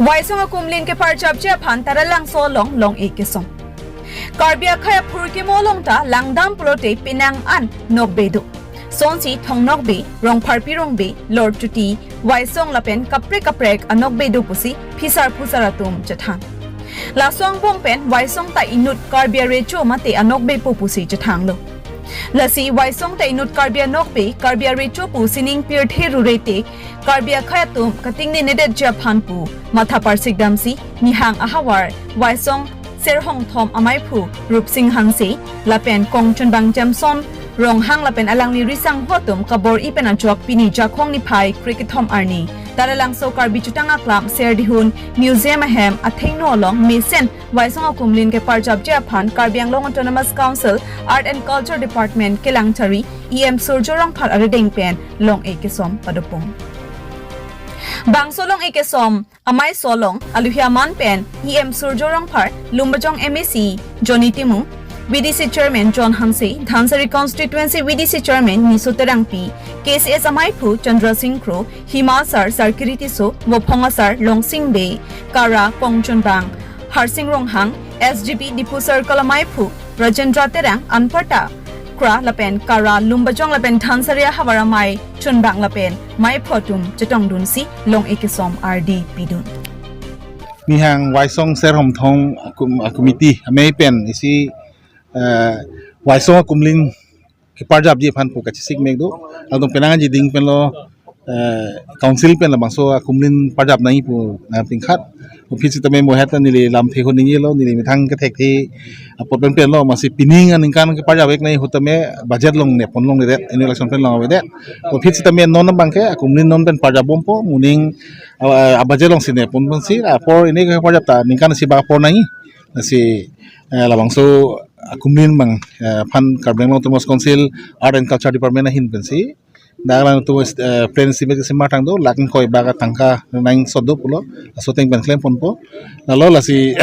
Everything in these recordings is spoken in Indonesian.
Waisong akumlin ke parjab je phan taralang so long ke som. Karbia khaya phur ke molong ta langdam plote pinang an nokbedu. Sonsi thong nokbe rong pharpi rongbe lord tuti waisong lapen kaprek anokbedu pusi phisar pusaratum chathang. La song bong pen waisong ta inut karbia recho mate anokbe pusi chathang lo. Lasi waisong ta inut karbia nokbe karbia recho pu sining pir the rurete karbia khaya tum kating ni nedet japan pu matha parsik damsi nihang ahawar waisong serhong thom amai phu rup sing hangsi lapen kong chunbang jamson rong hang lapen alang ni risang hotum kabor ipen anchok pini jakhong ni phai cricket thom arni taralang so karbi chutanga club ser dihun museum ahem atheino long mesen waisong akumlin ke parjab japhan karbiang long autonomous council art and culture department kelangchari em surjorang phal aredeng pen long ekesom padopong bang solong ekesom amai solong aluhiaman pen em surjorang phar lumbajong MAC Johnny Timu VDC Chairman John Hamse, Dhansari Constituency VDC Chairman Nisoterang P, KCS Amaipu Chandra Singh Kro, Hima Sar Sarkiriti So, Woponga Sar Long Sing Bay, Kara Kongchun Bang, Harsing Ronghang, SGP Dipu Circle Amaipu, Rajendra Terang Anpata, Kra Lapen Kara Lumbajong Lapen Dhansaria Havaramai, Chunbang Lapen, Mai Potum, Chetong Dunsi, Long Ekesom RD Pidun. Nihang Waisong Serhom Thong Committee, Amay Pen, isi Waisong akumlin ke parjab je phan puka chisik megdo adong penangan ji ding pen lo council pen la bangso akumlin parjab nai pu na pingkhat office tame mo hata nili lam the khon ni lo nili mithang ke thek thi apot pen lo masi pining an kan ke parjab ek nai hotame budget long ne pon long de in election pen long de office tame non bangke akumlin non pen parjab bompo muning budget long sine pon pon si apor ini ke parjab ta ningkan si ba por nai si la bangso akumlin bang fan Karbiang Autonomous Council Art and Culture Department hin pensi daglang tu principal si matang do lakin koi baga tangka nang sodo pulo asoteng ban claim ponpo lalo la si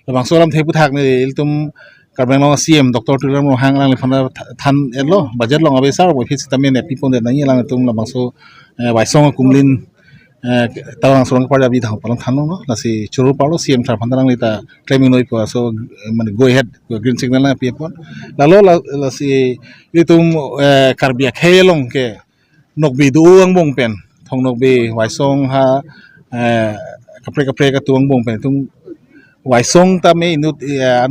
labang solam thepu thak ni iltum Karbiang CM Dr. Tulam mo hang lang phana than elo budget long abe sar bo phis tamen ne pipon de nang lang tum labang so waisong akumlin tawang sorong parjab di thang palang thanong no lasi churu palo CM thar phantarang lita claiming noi po so mane go ahead green signal na piepon lalo lasi itum karbia khelong ke nokbi duang bong pen thong nokbi waisong ha kapre ka tuang bong pen tum waisong ta me inut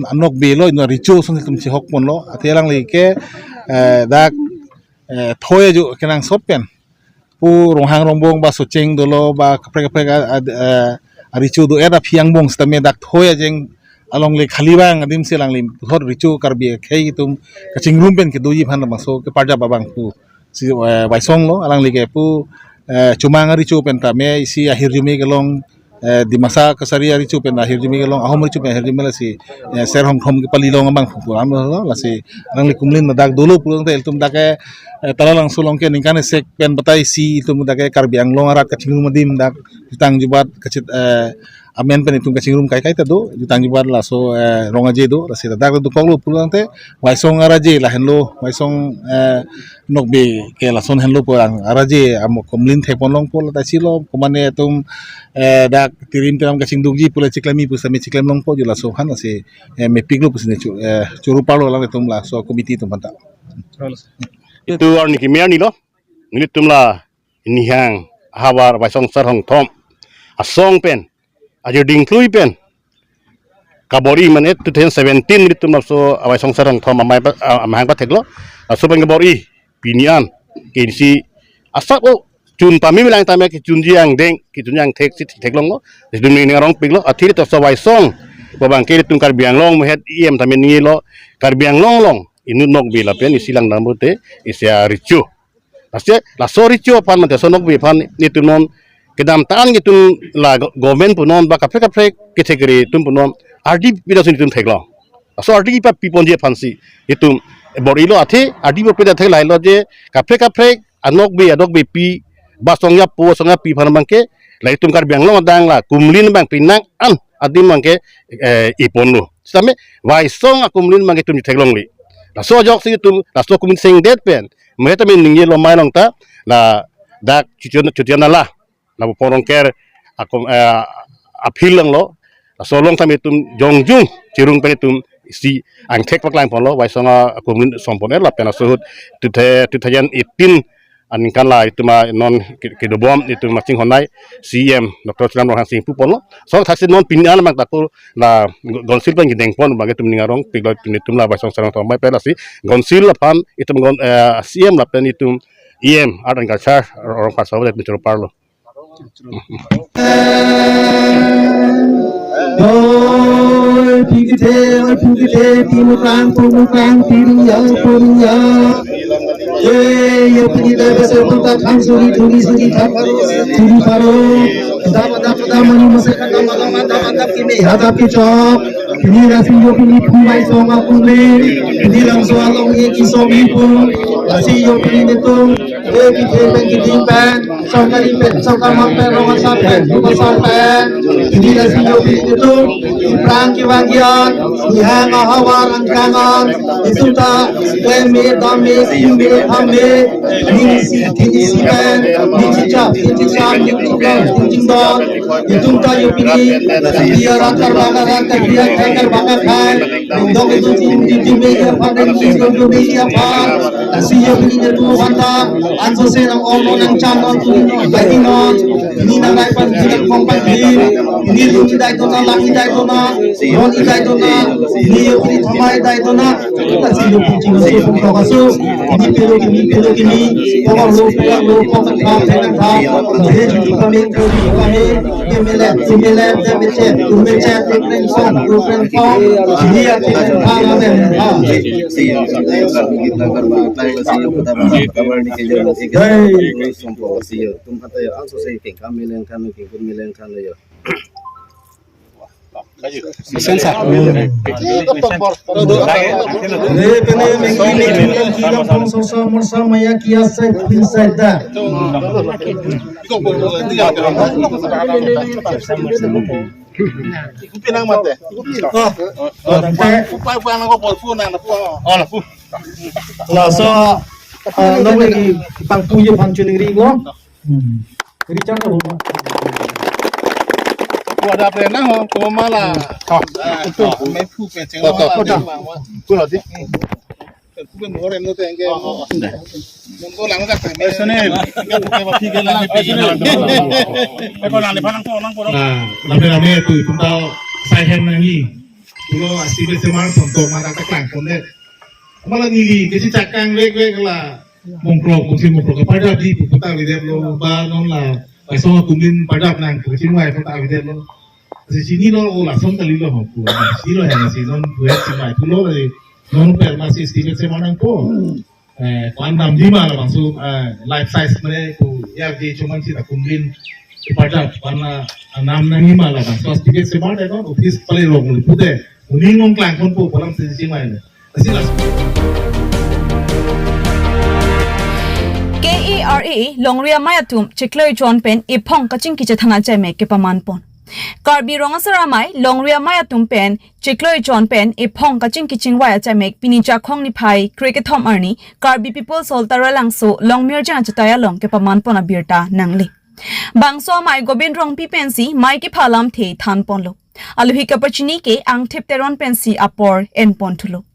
nokbi lo ino richu song tum si hokpon lo atelang li ke dak thoye ju kenang sop pen pu ronghang rongbong ba socheng dolo ba kapre arichu do era phiang bong stame dak thoya jeng along le khali bang adim selang lim thor richu karbi khei tum kaching room pen ke doji phan ma so ke parja babang pu si waisong lo alang le ke pu chumang richu pen ta me isi ahir jumi ke long di masa kasari richu pen ahir jumi ke long ahom richu pen ahir jumi la si ser hom thom ke pali long bang pu am lo la si alang le kumlin na dak dolo pulong te tum dak talalang sulong ke ningkan sek pen batai si itu muda ke Karbiang long arat kacing room dim dak jutang jubat kacit amen pen itu kacing room kai tado jutang jubat la so rongaje do la sita dak do konglo pulang te waisong araje la henlo waisong nokbe ke la son henlo pulang araje am komlin the ponlong pol ta silo komane tum dak tirim tiram kacing dugji pula ciklami pusame ciklem long po jula so han se me piglo pusne churu palo la tum la so komiti tum panta itu orang ni kimia ni lo ni tumla nihang hawar waisong sarhong thom asong pen ajo ding thlui pen kabori mane 2017 ni tumla so waisong sarhong thom amai ba theklo so pen kabori pinian kinsi asak o chun pami milang tame ki chun jiang deng ki chun yang theklong lo dum ni ngarong piglo athiri to so waisong babang ke tum Karbiang long mehet iem tame ni lo Karbiang long inu nok bi la pen isilang namute isia ricu asya la so ricu pan mate so nok bi pan itu non kedam tan gitu la government punon ba kapre category tum punon RD bila sun tum theklo so RD pa pipon je fansi itu borilo athe RD bo peda thek lailo je kapre anok bi pi ba songya pi pan bangke la itum Karbiang long dang la kumlin bang pinang an adim bangke ipon lo same waisong akumlin bangke tum theklong li la so jok si tu la so kumin sing det pen me ta min ningi lo mai long ta la dak chutiana la porong ker akum apil lang lo so long time itum jongjung cirung pen itum si angtek pak lain pon lo wai songa kumun sompon la pena suhut tu thayan ipin an kan la itu ma non kedobom itu macing honai CM Dr. Chram Rohan Singh pon lo so thaksi non pinan mak takul la gonsil pan gideng pon bagai tum ningarong pigloi pinitum la wai song sarang tomai pela si gonsil la pan itu CM la pen itu EM art and culture orang pasal dat mencuri parlo Oi, pigite, timukang, piruya. Ye, pigite, besar punta kang suri, turi paro. Pada mani masaka, mantap kini, hadap kicok. Ini nasi yo pini pumai songa pumle. Ini langsung along ye kisomi pum. Nasi yo pini netung. Kiting pen, sangka mampen, rongan sampen, bukan sampen. Ini nasi yo pini netung. Perang kiwagian, ihang ahawar angkangan. Isuta, dame, simbe, hambe. Ini si pen, ini cicak, Jingdon, itu tayo pini, dia rakar bakar kai, dong itu tim media pandai tim media pan, nasiyo pini itu wanda, anso se nang ono nang channel tu, lagi non, ini nang lai pan tidak kompak ini tu tidak itu nang lagi tidak itu nang, non tidak itu nang, ini yo pini thamai tidak itu nang, nasiyo pini pun kau kasu, ini pelu kini, kau lo kau tak kami Imile Umecet Prinson dia tidak kalah Pinang mate. Upay ko po fu na fu. Oh, fu. Lah so nang lagi pangpuyo pancuning rigo. Richard ko. Ada pena ho, ko mala. Me fu pe cheng ho. Ku lo di. Ku ben ho rem no te nge. Mon ko lang ka me sone. Ke ba thi ke lang pe ni. E ko lang ni phanang ko nang ko. Lame tu tao sai hen na hi. Tu lo asibe se mar son to ma ta klang kon de. Mala ni ke si chakang lek la mongkro ka pada di pu ta li dem lo ba non la ai so kumin pada nang ku si mai pu ta li dem lo. Si sini lo la son ta li lo ho ku. Si lo hen si non pu si mai tu lo le non per ma si stibe se manang ko. Kwan nam di ma la bang su life size mane ku ya di chuman si ta kumin pada kwan nam nang ni ma la bang so stibe se ma de no office pale lo ku pu de uning ngong klang kon pu palam si mai le. Asi la KERA Longria Mayatum Chikloi John Pen Ipong Kaching Kichethanga Cheme Kepaman Pon Karbi Rongasaramai Longria Mayatum Pen Chikloi John Pen Ipong Kaching Kiching Waya Cheme Pinija Khong Ni Phai Cricket Thom Arni Karbi People Soltara Langso Longmir Jang Chataya Long Kepaman Pon Abirta Nangli Bangso Mai Gobind Rong Pi Pensi Mai Ki Phalam The Than Ponlo Aluhi Kapachini Ke Ang Thep Teron Pensi Apor En Pon Thulo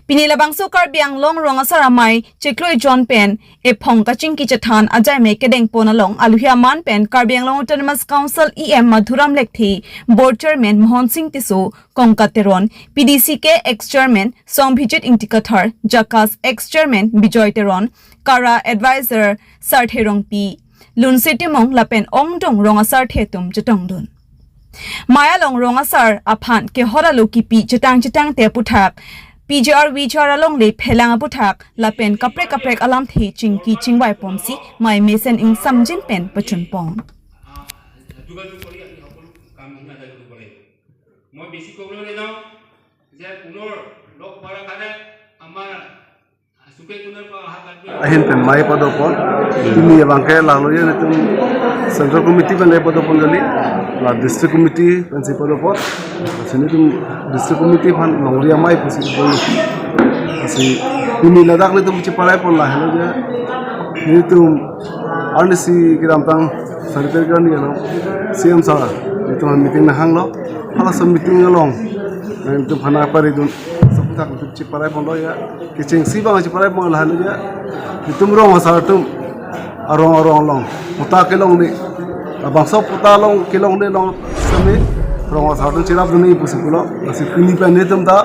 Pinila bangso Karbiang long rongasaramai Chikloi John Pen e phong kaching ki chathan ajai me kedeng pona long aluhia man pen Karbiang long Autonomous Council EM Madhuram Lekthi Board Chairman Mohan Singh Tiso Kongkateron PDCK ex Chairman Sombhijit Intikathar Jakas ex Chairman Bijoy Teron Kara Advisor Sartherong P Lunsitimong lapen ongdong rongasar thetum chatong dun Maya long rongasar aphan ke horalu ki pi chatang te puthak PGR Vichara long le phelang aputhak lapen kaprek alam thi chingki chingwai pomsi mai mesen ing samjin pen pachun pon মই বেশি কবলে যাও যে পুনৰ লগ পাৰা কাৰণে আমাৰ সুকে কুনৰ পৰা অহা কাটবে ahin pen mai padopon tumi bangke lalu ye netum central committee pen le padopon jali la district committee pen si padopon sini tum district committee phan longria mai pusi pon asi tumi ladak le tum chiparai pon la hello je ni tum arnisi kiram tang sariter kan ye no cm sa itu meeting na hang lo hala so meeting along itu phana pari dun seputar itu ciparai pon lo ya kicing si bang ciparai pon lah ya itu rong asar tum arong long puta kelong ni abang so puta long kelong ni long sami rong asar tum cirap dun ni pusikulo asi kini pen ni tum ta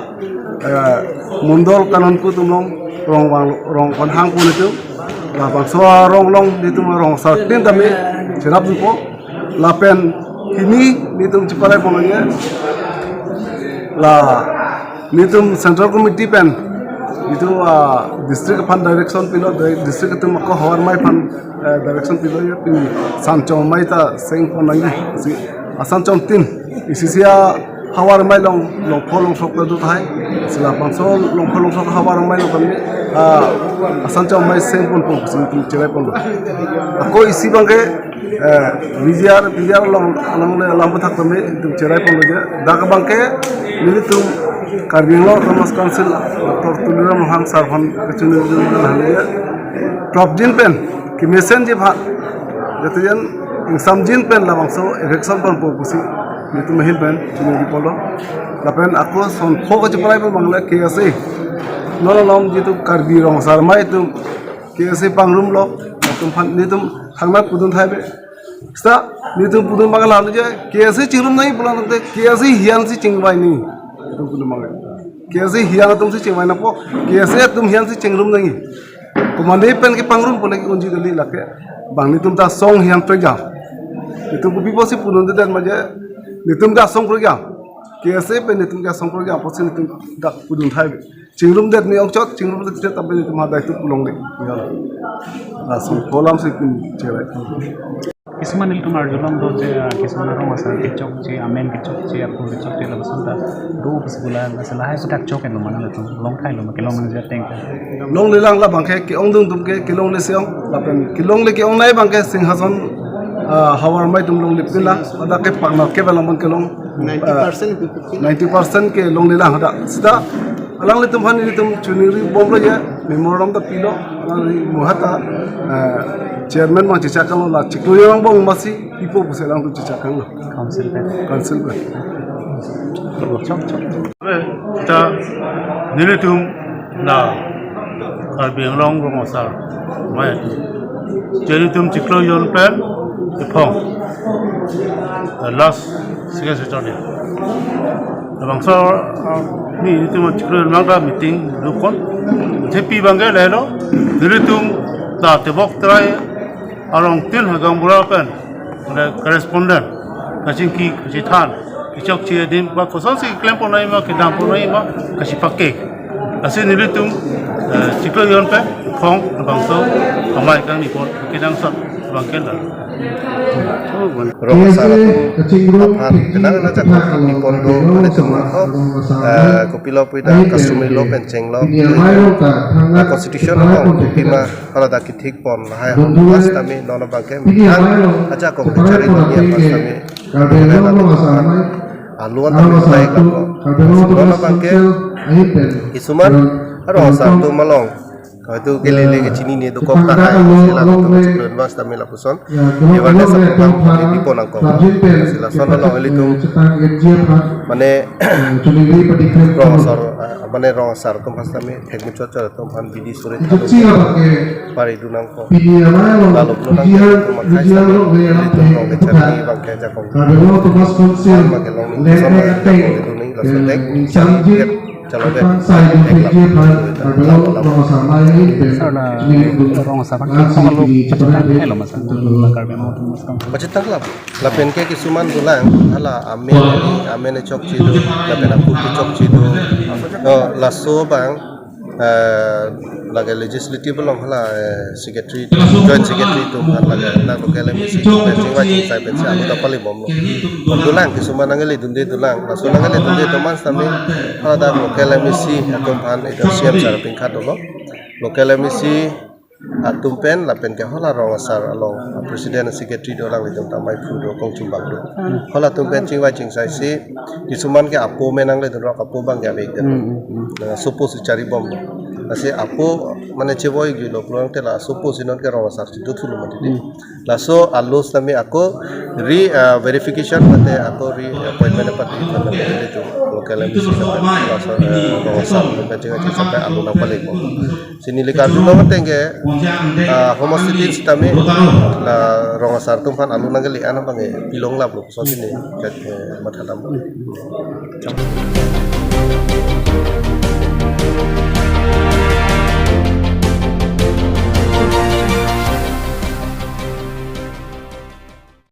mundol kanan ku tum long rong kon hang pun itu lah bang so rong long ni tum rong asar tin tami cirap dun po lapen kini ni tum ciparai pon ya lah ni tum central committee pen itu district fund direction pilo district tum ko hawar mai fund direction pilo ya pin sanchom mai ta seng pon nai si asanchom tin isisia hawar mai long pholong sok du thai sila pangsol long pholong sok hawar mai long kami asanchom mai seng pon pon si tum chelai pon ko isi bangke vijar long thak tame tum chelai pon ja dak bangke ni tum Karbinglo Thomas Council Tortulira Mohang Sarvan Kecunir Hanya Top Jin Pen Kimesen je Bhat Jatian Sam Jin Pen Labang So Election Pan Pokusi itu Mahil Pen Cunir di Polo Lapen aku son Poko Ciparai Pen Bangla KSA Nolong jitu Karbi Rong Sarma itu KSA Pangrum Lo Tum Pan Nitum Hangmat Pudun Thaibe Sta Nitum Pudun Bangla aja KSA Cingrum Nai Pulang Nanti KSA Hian si Cingbai ni तुम कुछ मांगे कैसे हिया तुमसे चिंगवाई ना पो कैसे तुम हिया से चिंगरूम नहीं कुमांडे पेन के पंगरूम बोले कि उनजी गली लगे बांगनी तुम ता सॉन्ग हिया तो जा itu kupi posi punun dan maja nitum ga song pro ga कैसे पे निtum ga song pro ga posi nitum ga pudun thai chingrum det ni okchot chingrum det te tabe nitum ha dai tu pulong le la song kolam se kin cherai কিছুমান তোমাৰ জলম দো যে কিছুমান ৰং আছে কিচক যে আমেন কিচক যে আপু কিচক যে লবসন্তা দো পিছগুলা আছে লাহে সুটাক চক এনো মানে লতো লং খাই লম কেলং মানে যে tank long le lang la bangke ke ong dung tum ke kilong le seong la pen kilong le ke ong nai bangke singhason hawar mai tum long le pila ada ke pangna ke balang ban kelong 90% ke long le lang ada sida alang le tum han ni tum chuniri bom lo ya memorandum ta pilo alang ni mohata chairman mang chicha kang la chiklo yang bong masi ipo buselang tu chicha kang council ba ta nilitum na Karbing Long Rongosar mai jenitum chiklo yon pen ipong last secretary bang so ni nitum chiklo mangda meeting lukon thepi bangge lelo nilitum ta tebok trai along tin hagang bura pen correspondent kacing ki kacithan kichok chi din ba koson si klem ponai ma kidam ponai ma kachi pakke asin nilitum chiklo yon pe phong bang so amai kan ni pon kidang sa bangkel la Rongosar aphan kenang na jak ni pondo ane tumma ko kopilo puida customary law penceng law constitution law pima hala da ki thik pon hai pas tami nono bangke mitan aja ko cari dunia pas tami aluan tami sai ka nono bangke isuman Rongosar tu malong itu kelele ke sini ni dokok tak hai sila tu sebelum mas kami lakukan iwan desa pun di ponang kau sila sono long elitum mana Rongosar tu pas kami teknik cocok tu pan bidi sore tahu pari dunang kau lalu dunang kau makai sama elitum long kecari bangkai jakong makai long ni sono duning langsung tek cari chalo deh macet lah lapen ke kisuman tulang hala amen chok chido lapen aku chok chido laso bang laga legislative long hala secretary joint secretary tu laga na lokal misi cingwa cingsa pensa aku tak paling bom tulang kisuman nangeli dunde tulang laso nangeli dunde teman sami hala da lokal misi aku pan itu siap cara pingkat dulu lokal misi atumpen lapen ke hala Rongosar along presiden secretary dolang itu tamai fudo kong cumbang do hala tumpen cingwa cingsa si kisuman ke apo menang le dulu apo bang ya baik supo cari bom Asi apo mane ceboy gilo pulang tela so posinon ke rawa sar situ thulu mati di laso alus tami ako verification mate ako appointment pati kana itu local MC sampai laso rawa sar kacinga sampai alu nang paling sini likar dulu matenge homositis tami la rawa sar tum kan alu nang gali ana bange pilong la bro so sini kat mathatam